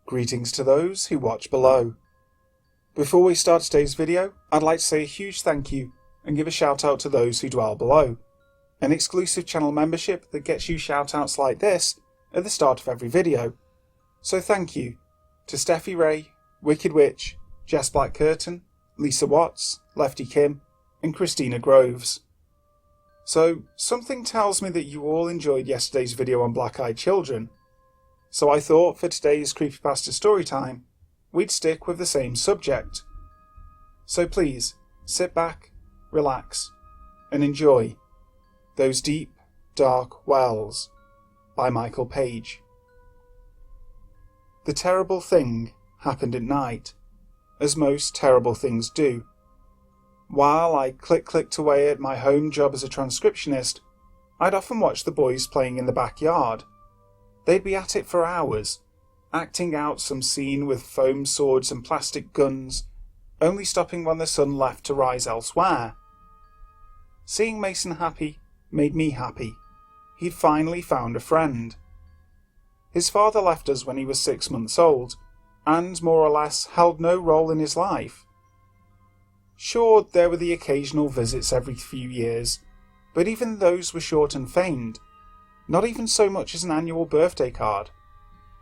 Greetings to those who watch below. Before we start today's video, I'd like to say a huge thank you and give a shout out to those who dwell below. An exclusive channel membership that gets you shout outs like this at the start of every video. So thank you to Steffi Ray, Wicked Witch, Jess Black Curtain, Lisa Watts, Lefty Kim, and Christina Groves. So, something tells me that you all enjoyed yesterday's video on black-eyed children. So I thought for today's creepypasta storytime, we'd stick with the same subject. So please, sit back, relax, and enjoy Those Deep, Dark Wells by Michael Paige. The terrible thing happened at night, as most terrible things do. While I clicked away at my home job as a transcriptionist, I'd often watch the boys playing in the backyard. They'd be at it for hours, acting out some scene with foam swords and plastic guns, only stopping when the sun left to rise elsewhere. Seeing Mason happy made me happy. He'd finally found a friend. His father left us when he was 6 months old, and more or less held no role in his life. Sure, there were the occasional visits every few years, but even those were short and feigned. Not even so much as an annual birthday card.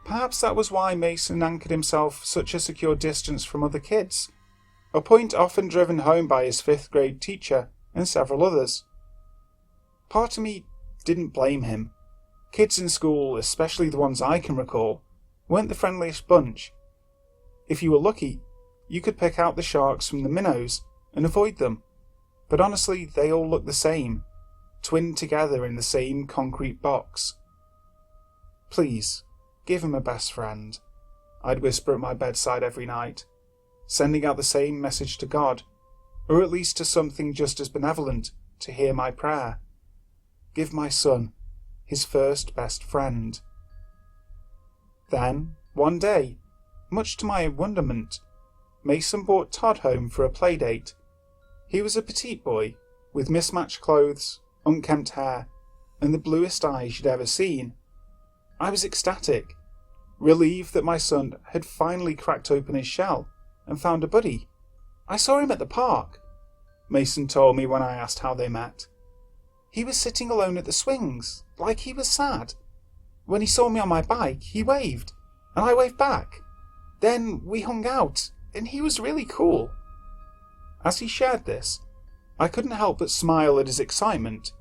Perhaps that was why Mason anchored himself such a secure distance from other kids, a point often driven home by his 5th grade teacher and several others. Part of me didn't blame him. Kids in school, especially the ones I can recall, weren't the friendliest bunch. If you were lucky, you could pick out the sharks from the minnows and avoid them, but honestly they all looked the same, twinned together in the same concrete box. Please, give him a best friend, I'd whisper at my bedside every night, sending out the same message to God, or at least to something just as benevolent to hear my prayer. Give my son his first best friend. Then, one day, much to my wonderment, Mason brought Todd home for a playdate. He was a petite boy, with mismatched clothes, unkempt hair, and the bluest eyes you'd ever seen. I was ecstatic, relieved that my son had finally cracked open his shell and found a buddy. I saw him at the park, Mason told me when I asked how they met. He was sitting alone at the swings, like he was sad. When he saw me on my bike, he waved, and I waved back. Then we hung out, and he was really cool. As he shared this, I couldn't help but smile at his excitement,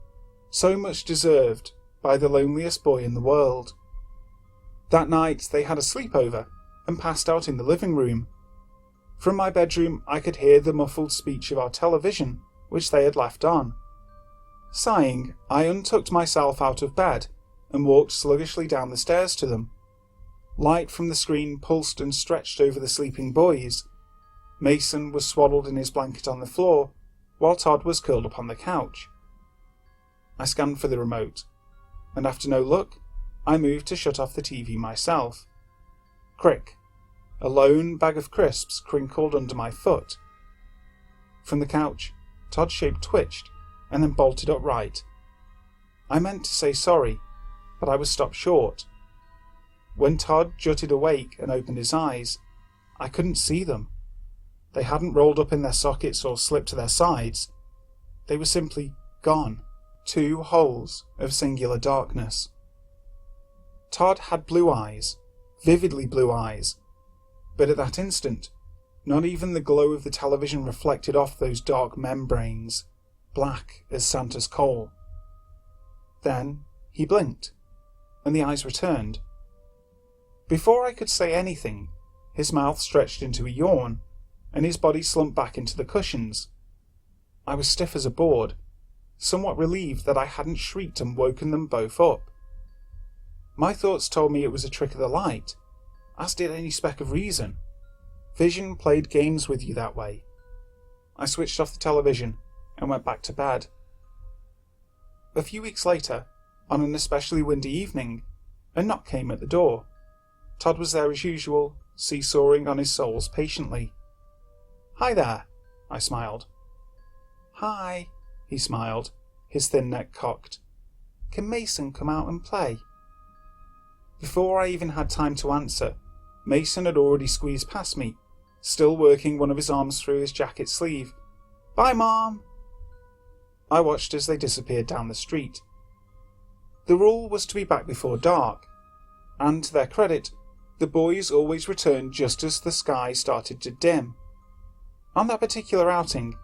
so much deserved by the loneliest boy in the world. That night they had a sleepover and passed out in the living room. From my bedroom I could hear the muffled speech of our television, which they had left on. Sighing, I untucked myself out of bed and walked sluggishly down the stairs to them. Light from the screen pulsed and stretched over the sleeping boys. Mason was swaddled in his blanket on the floor, while Todd was curled up on the couch. I scanned for the remote, and after no luck, I moved to shut off the TV myself. Crick! A lone bag of crisps crinkled under my foot. From the couch, Todd's shape twitched, and then bolted upright. I meant to say sorry, but I was stopped short. When Todd jutted awake and opened his eyes, I couldn't see them. They hadn't rolled up in their sockets or slipped to their sides. They were simply gone. 2 holes of singular darkness. Todd had blue eyes, vividly blue eyes, but at that instant, not even the glow of the television reflected off those dark membranes, black as Santa's coal. Then he blinked, and the eyes returned. Before I could say anything, his mouth stretched into a yawn, and his body slumped back into the cushions. I was stiff as a board, somewhat relieved that I hadn't shrieked and woken them both up. My thoughts told me it was a trick of the light, as did any speck of reason. Vision played games with you that way. I switched off the television and went back to bed. A few weeks later, on an especially windy evening, a knock came at the door. Todd was there as usual, seesawing on his soles patiently. "Hi there," I smiled. "Hi," he smiled, his thin neck cocked. "Can Mason come out and play?" Before I even had time to answer, Mason had already squeezed past me, still working one of his arms through his jacket sleeve. "Bye, Mom!" I watched as they disappeared down the street. The rule was to be back before dark, and to their credit, the boys always returned just as the sky started to dim. On that particular outing,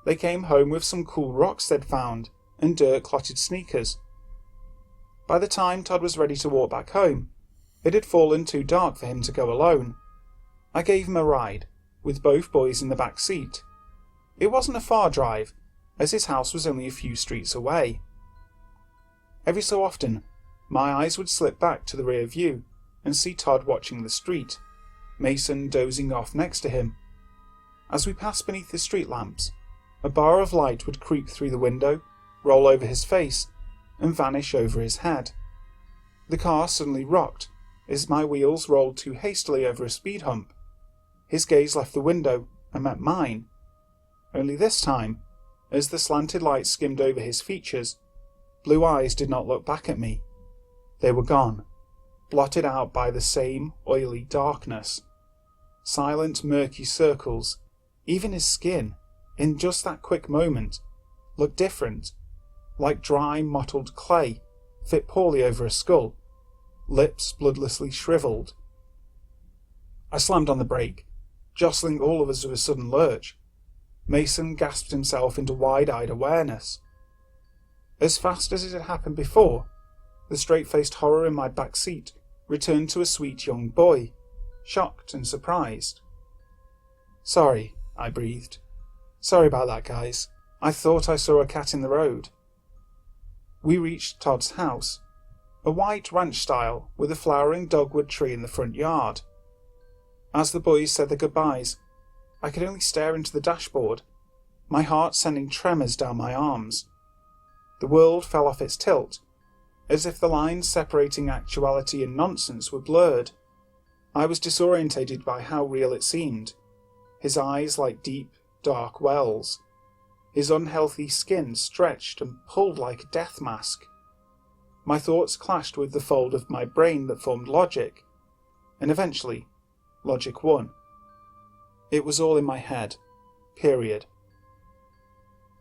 they came home with some cool rocks they'd found and dirt-clotted sneakers. By the time Todd was ready to walk back home, it had fallen too dark for him to go alone. I gave him a ride, with both boys in the back seat. It wasn't a far drive, as his house was only a few streets away. Every so often, my eyes would slip back to the rear view and see Todd watching the street, Mason dozing off next to him. As we passed beneath the street lamps, a bar of light would creep through the window, roll over his face, and vanish over his head. The car suddenly rocked as my wheels rolled too hastily over a speed hump. His gaze left the window and met mine. Only this time, as the slanted light skimmed over his features, blue eyes did not look back at me. They were gone, blotted out by the same oily darkness. Silent, murky circles. Even his skin, in just that quick moment, looked different, like dry, mottled clay, fit poorly over a skull, lips bloodlessly shriveled. I slammed on the brake, jostling all of us with a sudden lurch. Mason gasped himself into wide-eyed awareness. As fast as it had happened before, the straight-faced horror in my back seat returned to a sweet young boy, shocked and surprised. "Sorry," I breathed. "Sorry about that, guys. I thought I saw a cat in the road." We reached Todd's house, a white ranch style with a flowering dogwood tree in the front yard. As the boys said their goodbyes, I could only stare into the dashboard, my heart sending tremors down my arms. The world fell off its tilt, as if the lines separating actuality and nonsense were blurred. I was disorientated by how real it seemed, his eyes like deep, dark wells, his unhealthy skin stretched and pulled like a death mask. My thoughts clashed with the fold of my brain that formed logic, and eventually, logic won. It was all in my head. Period.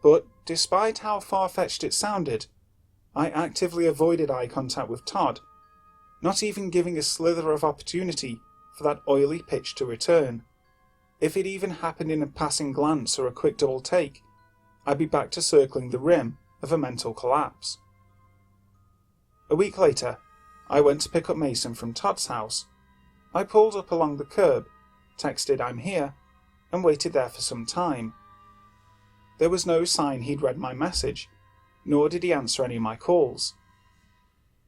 But despite how far-fetched it sounded, I actively avoided eye contact with Todd, not even giving a slither of opportunity for that oily pitch to return. If it even happened in a passing glance or a quick double take, I'd be back to circling the rim of a mental collapse. A week later, I went to pick up Mason from Todd's house. I pulled up along the curb, texted "I'm here," and waited there for some time. There was no sign he'd read my message, nor did he answer any of my calls.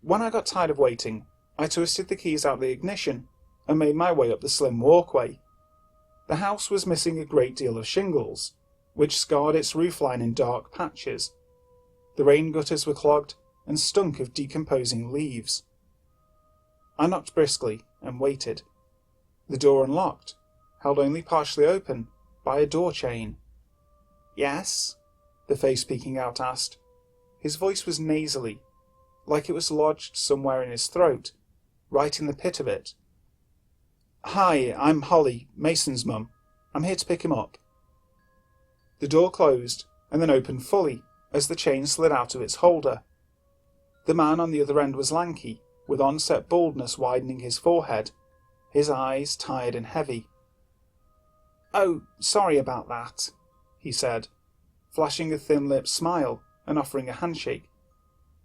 When I got tired of waiting, I twisted the keys out the ignition and made my way up the slim walkway. The house was missing a great deal of shingles, which scarred its roofline in dark patches. The rain gutters were clogged and stunk of decomposing leaves. I knocked briskly and waited. The door unlocked, held only partially open by a door chain. "Yes?" the face peeking out asked. His voice was nasally, like it was lodged somewhere in his throat, right in the pit of it. "Hi, I'm Holly, Mason's mum. I'm here to pick him up." The door closed and then opened fully as the chain slid out of its holder. The man on the other end was lanky, with onset baldness widening his forehead, his eyes tired and heavy. "Oh, sorry about that," he said, flashing a thin-lipped smile and offering a handshake.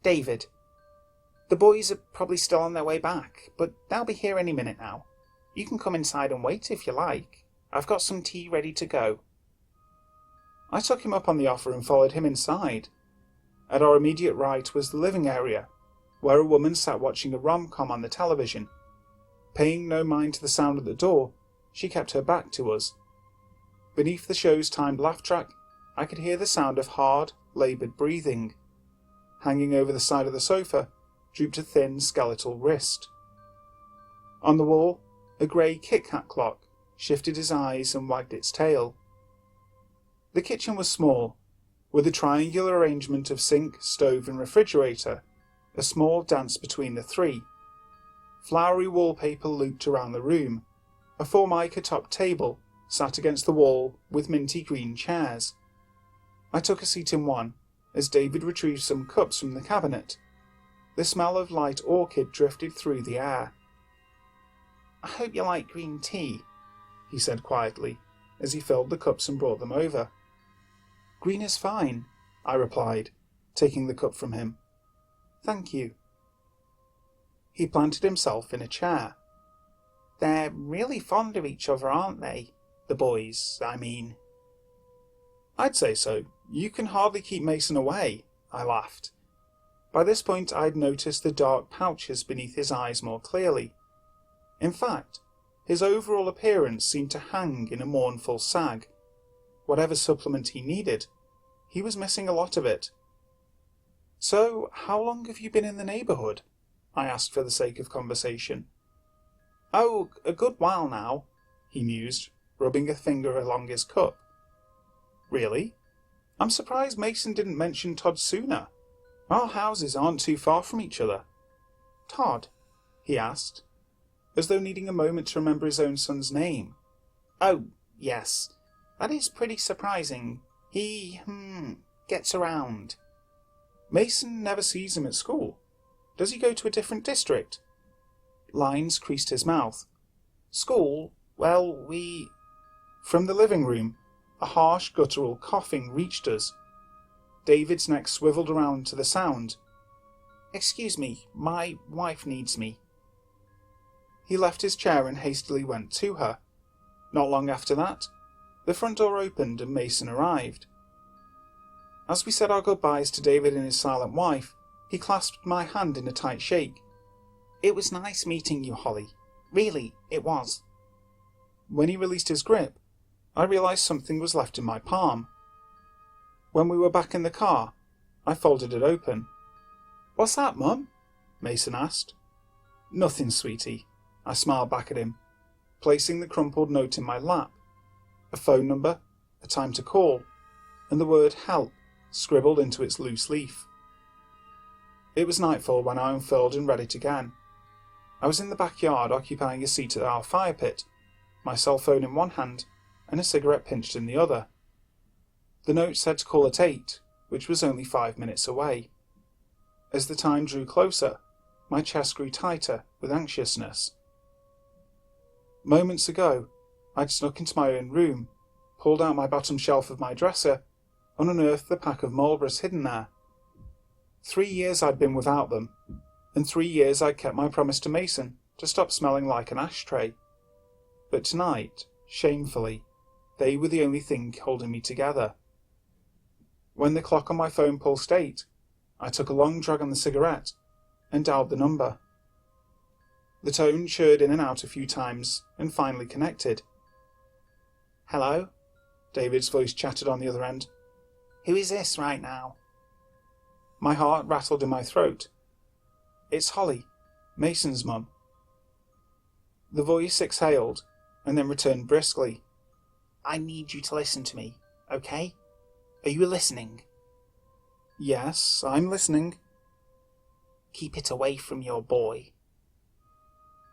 "David. The boys are probably still on their way back, but they'll be here any minute now. You can come inside and wait if you like. I've got some tea ready to go." I took him up on the offer and followed him inside. At our immediate right was the living area, where a woman sat watching a rom-com on the television. Paying no mind to the sound at the door, she kept her back to us. Beneath the show's timed laugh track, I could hear the sound of hard, laboured breathing. Hanging over the side of the sofa drooped a thin skeletal wrist. On the wall, a grey Kit Kat clock shifted its eyes and wagged its tail. The kitchen was small, with a triangular arrangement of sink, stove and refrigerator, a small dance between the three. Flowery wallpaper looped around the room, A formica-topped table sat against the wall with minty green chairs. I took a seat in one, as David retrieved some cups from the cabinet. The smell of light orchid drifted through the air. "I hope you like green tea," he said quietly, as he filled the cups and brought them over. "Green is fine," I replied, taking the cup from him. "Thank you." He planted himself in a chair. "They're really fond of each other, aren't they? The boys, I mean." "I'd say so. You can hardly keep Mason away," I laughed. By this point I'd noticed the dark pouches beneath his eyes more clearly. In fact, his overall appearance seemed to hang in a mournful sag. Whatever supplement he needed, he was missing a lot of it. "So, how long have you been in the neighbourhood?" I asked for the sake of conversation. "Oh, a good while now," he mused, rubbing a finger along his cup. "Really? I'm surprised Mason didn't mention Todd sooner. Our houses aren't too far from each other." "Todd?" he asked, as though needing a moment to remember his own son's name. "Oh, yes. That is pretty surprising. He, gets around." "Mason never sees him at school. Does he go to a different district?" Lines creased his mouth. "School? Well, we—" From the living room, a harsh guttural coughing reached us. David's neck swiveled around to the sound. "Excuse me, my wife needs me." He left his chair and hastily went to her. Not long after that, the front door opened and Mason arrived. As we said our goodbyes to David and his silent wife, he clasped my hand in a tight shake. "It was nice meeting you, Holly. Really, it was." When he released his grip, I realised something was left in my palm. When we were back in the car, I folded it open. "What's that, Mum?" Mason asked. "Nothing, sweetie." I smiled back at him, placing the crumpled note in my lap. A phone number, a time to call, and the word help scribbled into its loose leaf. It was nightfall when I unfurled and read it again. I was in the backyard occupying a seat at our fire pit, my cell phone in one hand and a cigarette pinched in the other. The note said to call at 8, which was only 5 minutes away. As the time drew closer, my chest grew tighter with anxiousness. Moments ago, I'd snuck into my own room, pulled out my bottom shelf of my dresser, and unearthed the pack of Marlboros hidden there. 3 years I'd been without them, and 3 years I'd kept my promise to Mason to stop smelling like an ashtray. But tonight, shamefully, they were the only thing holding me together. When the clock on my phone pulsed 8, I took a long drag on the cigarette and dialed the number. The tone churred in and out a few times and finally connected. "Hello?" David's voice chattered on the other end. "Who is this right now?" My heart rattled in my throat. "It's Holly, Mason's mum." The voice exhaled and then returned briskly. "I need you to listen to me, okay? Are you listening?" "Yes, I'm listening." "Keep it away from your boy."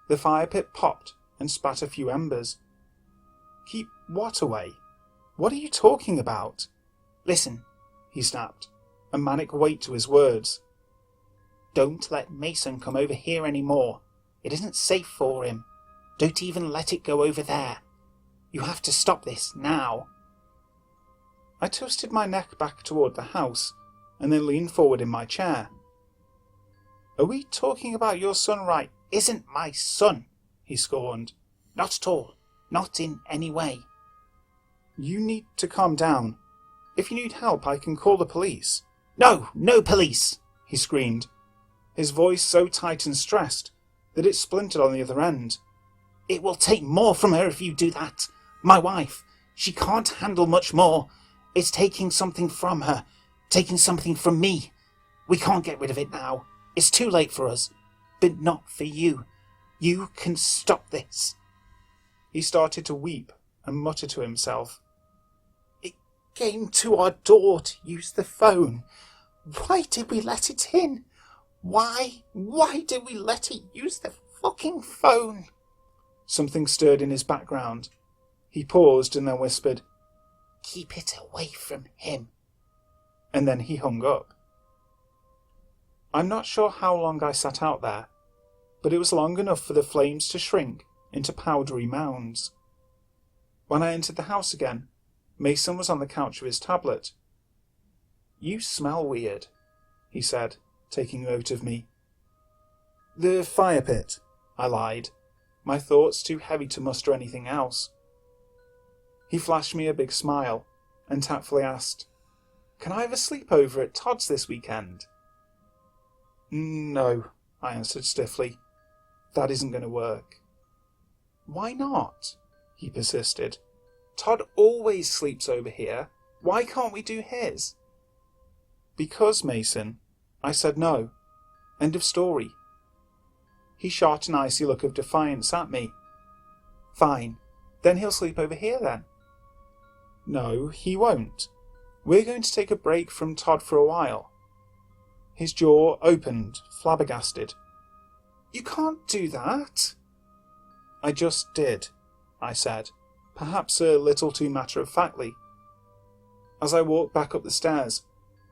The fire pit popped and spat a few embers. "Keep what away? What are you talking about?" "Listen," he snapped, a manic weight to his words. "Don't let Mason come over here anymore. It isn't safe for him. Don't even let it go over there. You have to stop this now." I twisted my neck back toward the house and then leaned forward in my chair. "Are we talking about your son right?" "Isn't my son," he scorned. "Not at all. Not in any way." "You need to calm down. If you need help, I can call the police." "No, no police!" he screamed, his voice so tight and stressed that it splintered on the other end. "It will take more from her if you do that. My wife, she can't handle much more. It's taking something from her, taking something from me. We can't get rid of it now. It's too late for us. But not for you. You can stop this." He started to weep and mutter to himself. "It came to our door to use the phone. Why did we let it in? Why did we let it use the fucking phone?" Something stirred in his background. He paused and then whispered, "Keep it away from him." And then he hung up. I'm not sure how long I sat out there, but it was long enough for the flames to shrink into powdery mounds. When I entered the house again, Mason was on the couch with his tablet. "You smell weird," he said, taking note of me. "The fire pit," I lied, my thoughts too heavy to muster anything else. He flashed me a big smile and tactfully asked, "Can I have a sleepover at Todd's this weekend?" "No," I answered stiffly. "That isn't going to work." "Why not?" he persisted. "Todd always sleeps over here. Why can't we do his?" "Because, Mason," I said no. End of story. He shot an icy look of defiance at me. "Fine. Then he'll sleep over here then." "No, he won't. We're going to take a break from Todd for a while." His jaw opened, flabbergasted. "You can't do that." "I just did," I said, perhaps a little too matter-of-factly. As I walked back up the stairs,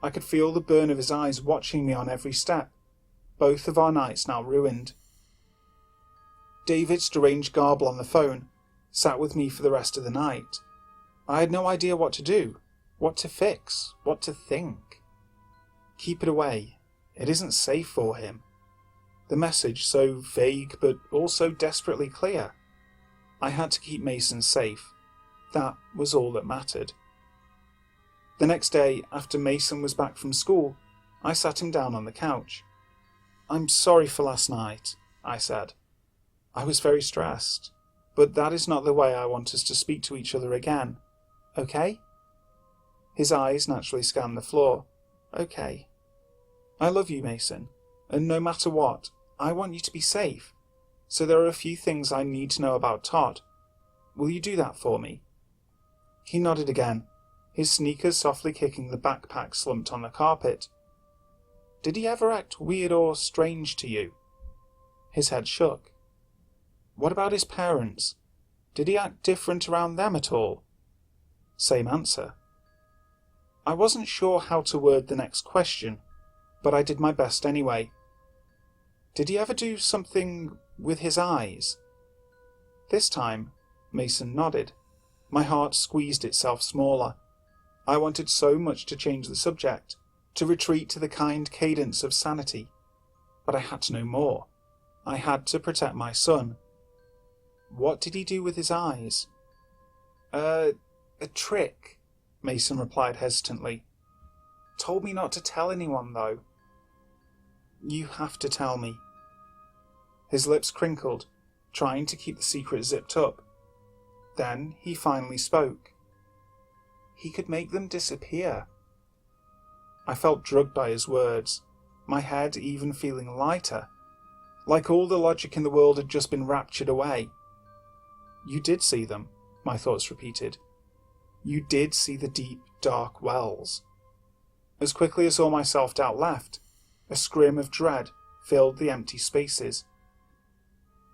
I could feel the burn of his eyes watching me on every step, both of our nights now ruined. David's deranged garble on the phone sat with me for the rest of the night. I had no idea what to do, what to fix, what to think. Keep it away. It isn't safe for him. The message so vague but also desperately clear. I had to keep Mason safe. That was all that mattered. The next day, after Mason was back from school, I sat him down on the couch. "I'm sorry for last night," I said. "I was very stressed, but that is not the way I want us to speak to each other again. Okay?" His eyes naturally scanned the floor. "Okay. I love you, Mason, and no matter what, I want you to be safe, so there are a few things I need to know about Todd. Will you do that for me?" He nodded again, his sneakers softly kicking the backpack slumped on the carpet. "Did he ever act weird or strange to you?" His head shook. "What about his parents? Did he act different around them at all?" Same answer. I wasn't sure how to word the next question, but I did my best anyway. "Did he ever do something with his eyes?" This time, Mason nodded. My heart squeezed itself smaller. I wanted so much to change the subject, to retreat to the kind cadence of sanity. But I had to know more. I had to protect my son. "What did he do with his eyes?" A trick," Mason replied hesitantly. "Told me not to tell anyone, though." "You have to tell me." His lips crinkled, trying to keep the secret zipped up. Then he finally spoke. "He could make them disappear." I felt drugged by his words, my head even feeling lighter, like all the logic in the world had just been raptured away. "You did see them," my thoughts repeated. "You did see the deep, dark wells." As quickly as all my self-doubt left, a scream of dread filled the empty spaces.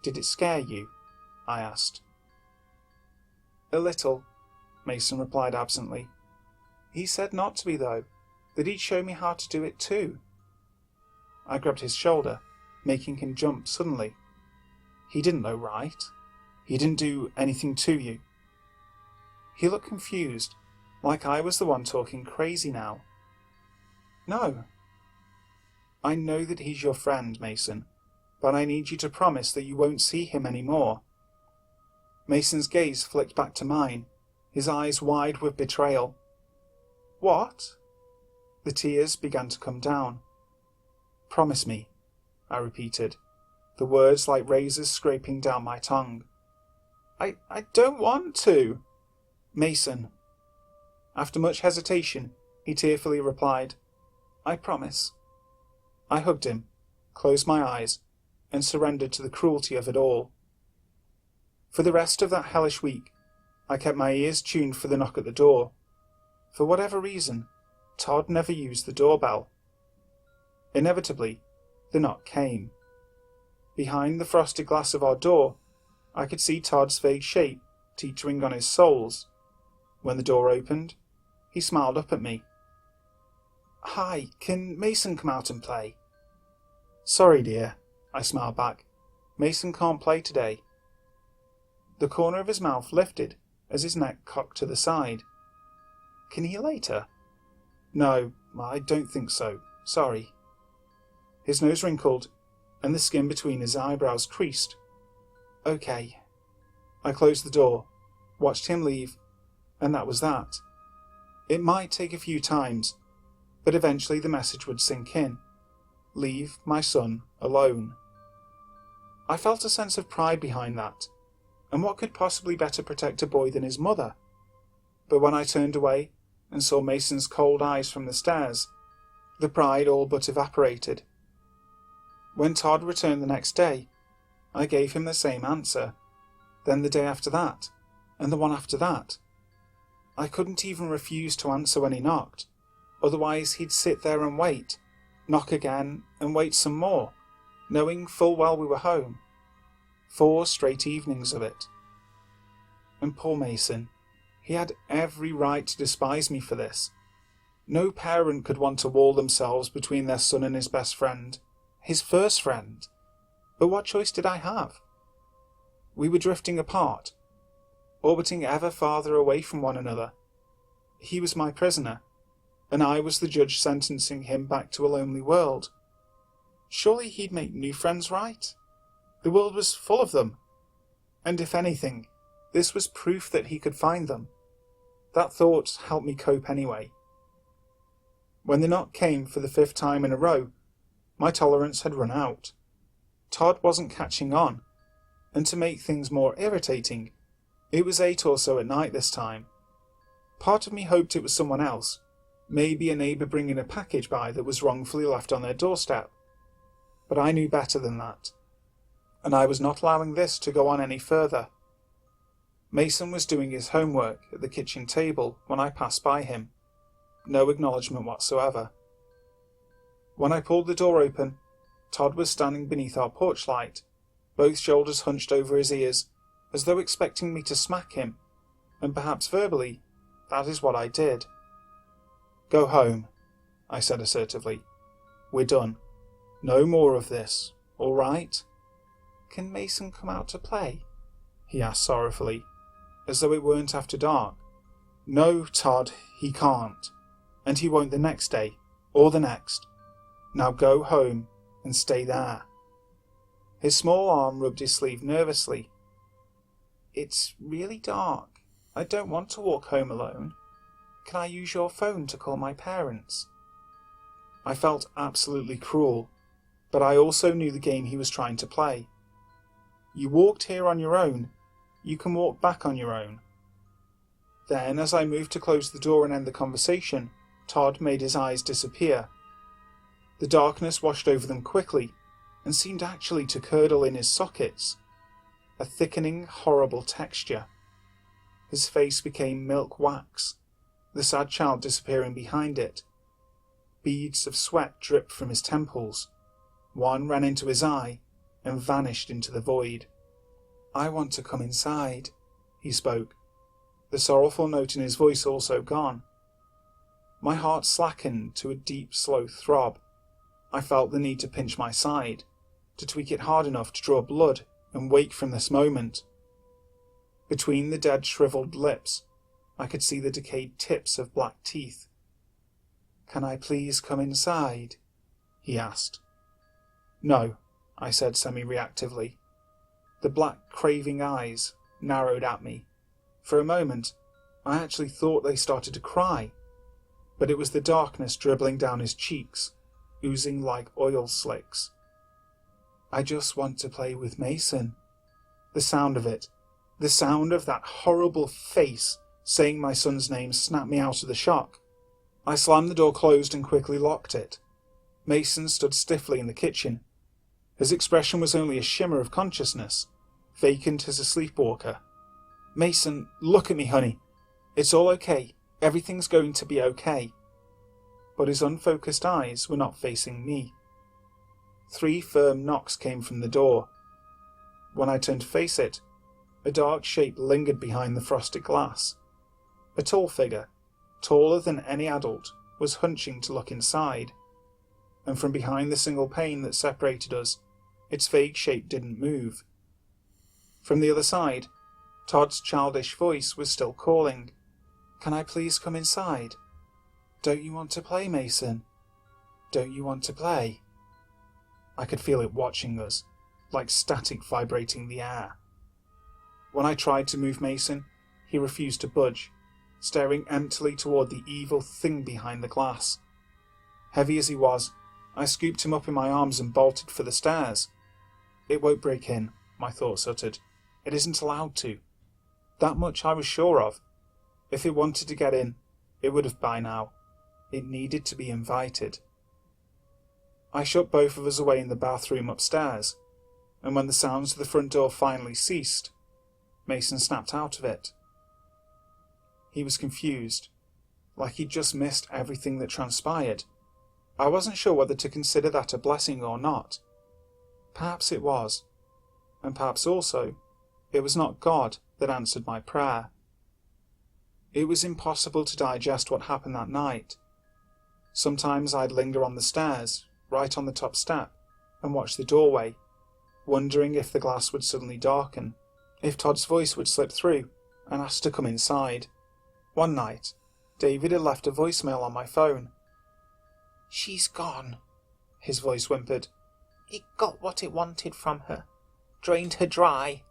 "Did it scare you?" I asked. "A little," Mason replied absently. "He said not to be, though, that he'd show me how to do it too." I grabbed his shoulder, making him jump suddenly. "He didn't know, right? He didn't do anything to you?" He looked confused, like I was the one talking crazy now. "No." "I know that he's your friend, Mason, but I need you to promise that you won't see him anymore." Mason's gaze flicked back to mine, his eyes wide with betrayal. "What?" The tears began to come down. "Promise me," I repeated, the words like razors scraping down my tongue. I don't want to." "Mason." After much hesitation, he tearfully replied, "I promise." I hugged him, closed my eyes, and surrendered to the cruelty of it all. For the rest of that hellish week, I kept my ears tuned for the knock at the door. For whatever reason, Todd never used the doorbell. Inevitably, the knock came. Behind the frosted glass of our door, I could see Todd's vague shape teetering on his soles. When the door opened, he smiled up at me. "Hi, can Mason come out and play?" "Sorry, dear," I smiled back. "Mason can't play today." The corner of his mouth lifted as his neck cocked to the side. "Can he later?" "No, I don't think so. Sorry." His nose wrinkled, and the skin between his eyebrows creased. "Okay." I closed the door, watched him leave, and that was that. It might take a few times, but eventually the message would sink in. Leave my son alone. I felt a sense of pride behind that, and what could possibly better protect a boy than his mother? But when I turned away and saw Mason's cold eyes from the stairs, the pride all but evaporated. When Todd returned the next day, I gave him the same answer, then the day after that, and the one after that. I couldn't even refuse to answer when he knocked, otherwise he'd sit there and wait, knock again, and wait some more, knowing full well we were home. 4 straight evenings of it. And poor Mason, he had every right to despise me for this. No parent could want to wall themselves between their son and his best friend, his first friend. But what choice did I have? We were drifting apart, orbiting ever farther away from one another. He was my prisoner, and I was the judge sentencing him back to a lonely world. Surely he'd make new friends, right? The world was full of them. And if anything, this was proof that he could find them. That thought helped me cope anyway. When the knock came for the 5th time in a row, my tolerance had run out. Todd wasn't catching on, and to make things more irritating, it was 8 or so at night this time. Part of me hoped it was someone else, maybe a neighbour bringing a package by that was wrongfully left on their doorstep. But I knew better than that, and I was not allowing this to go on any further. Mason was doing his homework at the kitchen table when I passed by him. No acknowledgement whatsoever. When I pulled the door open, Todd was standing beneath our porch light, both shoulders hunched over his ears, as though expecting me to smack him, and perhaps verbally, that is what I did. "Go home," I said assertively. "We're done. No more of this, all right?" "Can Mason come out to play?" he asked sorrowfully, as though it weren't after dark. "No, Todd, he can't. And he won't the next day, or the next. Now go home and stay there." His small arm rubbed his sleeve nervously. "It's really dark. I don't want to walk home alone. Can I use your phone to call my parents?" I felt absolutely cruel, but I also knew the game he was trying to play. You walked here on your own, you can walk back on your own. Then, as I moved to close the door and end the conversation, Todd made his eyes disappear. The darkness washed over them quickly, and seemed actually to curdle in his sockets. A thickening, horrible texture. His face became milk wax, the sad child disappearing behind it. Beads of sweat dripped from his temples. One ran into his eye, and vanished into the void. "I want to come inside," he spoke, the sorrowful note in his voice also gone. My heart slackened to a deep, slow throb. I felt the need to pinch my side, to tweak it hard enough to draw blood and wake from this moment. Between the dead, shriveled lips, I could see the decayed tips of black teeth. "Can I please come inside?" he asked. "No," I said semi-reactively. The black, craving eyes narrowed at me. For a moment, I actually thought they started to cry, but it was the darkness dribbling down his cheeks, oozing like oil slicks. "I just want to play with Mason." The sound of it, the sound of that horrible face saying my son's name snapped me out of the shock. I slammed the door closed and quickly locked it. Mason stood stiffly in the kitchen. His expression was only a shimmer of consciousness, vacant as a sleepwalker. "Mason, look at me, honey. It's all okay. Everything's going to be okay." But his unfocused eyes were not facing me. 3 firm knocks came from the door. When I turned to face it, A dark shape lingered behind the frosted glass. A tall figure, taller than any adult, was hunching to look inside, and from behind the single pane that separated us, its vague shape didn't move. From the other side, Todd's childish voice was still calling, "Can I please come inside? Don't you want to play, Mason? Don't you want to play?" I could feel it watching us, like static vibrating the air. When I tried to move Mason, he refused to budge, staring emptily toward the evil thing behind the glass. Heavy as he was, I scooped him up in my arms and bolted for the stairs. It won't break in, my thoughts uttered. It isn't allowed to. That much I was sure of. If it wanted to get in, it would have by now. It needed to be invited. I shut both of us away in the bathroom upstairs, and when the sounds of the front door finally ceased, Mason snapped out of it. He was confused, like he'd just missed everything that transpired. I wasn't sure whether to consider that a blessing or not. Perhaps it was, and perhaps also it was not God that answered my prayer. It was impossible to digest what happened that night. Sometimes I'd linger on the stairs, right on the top step, and watch the doorway, wondering if the glass would suddenly darken, if Todd's voice would slip through and ask to come inside. One night, David had left a voicemail on my phone. "She's gone," his voice whimpered. "It got what it wanted from her, drained her dry.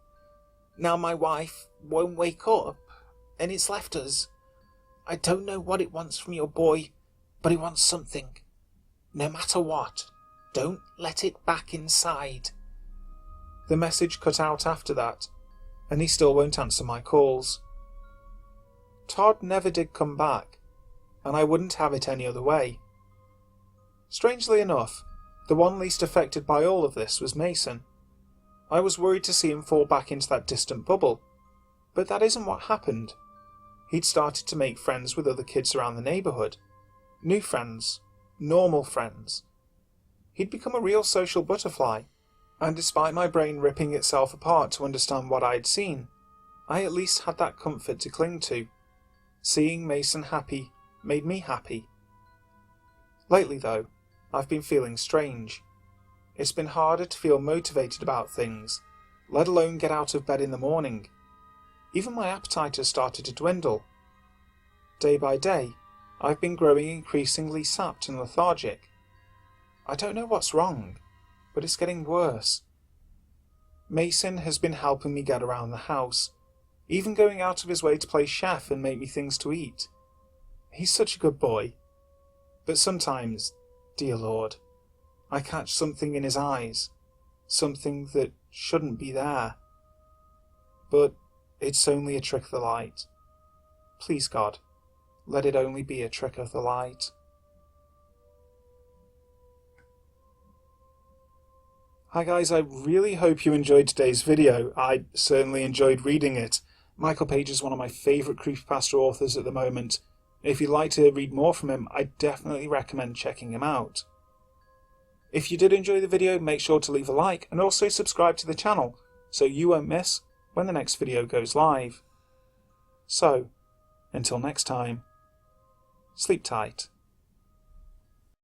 Now my wife won't wake up, and it's left us. I don't know what it wants from your boy, but it wants something. No matter what, don't let it back inside." The message cut out after that, and he still won't answer my calls. Todd never did come back, and I wouldn't have it any other way. Strangely enough, the one least affected by all of this was Mason. I was worried to see him fall back into that distant bubble, but that isn't what happened. He'd started to make friends with other kids around the neighbourhood. New friends, normal friends. He'd become a real social butterfly, and despite my brain ripping itself apart to understand what I had seen, I at least had that comfort to cling to. Seeing Mason happy made me happy. Lately, though, I've been feeling strange. It's been harder to feel motivated about things, let alone get out of bed in the morning. Even my appetite has started to dwindle. Day by day, I've been growing increasingly sapped and lethargic. I don't know what's wrong, but it's getting worse. Mason has been helping me get around the house, even going out of his way to play chef and make me things to eat. He's such a good boy. But sometimes, dear Lord, I catch something in his eyes, something that shouldn't be there. But it's only a trick of the light. Please, God, let it only be a trick of the light. Hi guys, I really hope you enjoyed today's video. I certainly enjoyed reading it. Michael Paige is one of my favourite creepypasta authors at the moment. If you'd like to read more from him, I definitely recommend checking him out. If you did enjoy the video, make sure to leave a like and also subscribe to the channel so you won't miss when the next video goes live. So, until next time, sleep tight.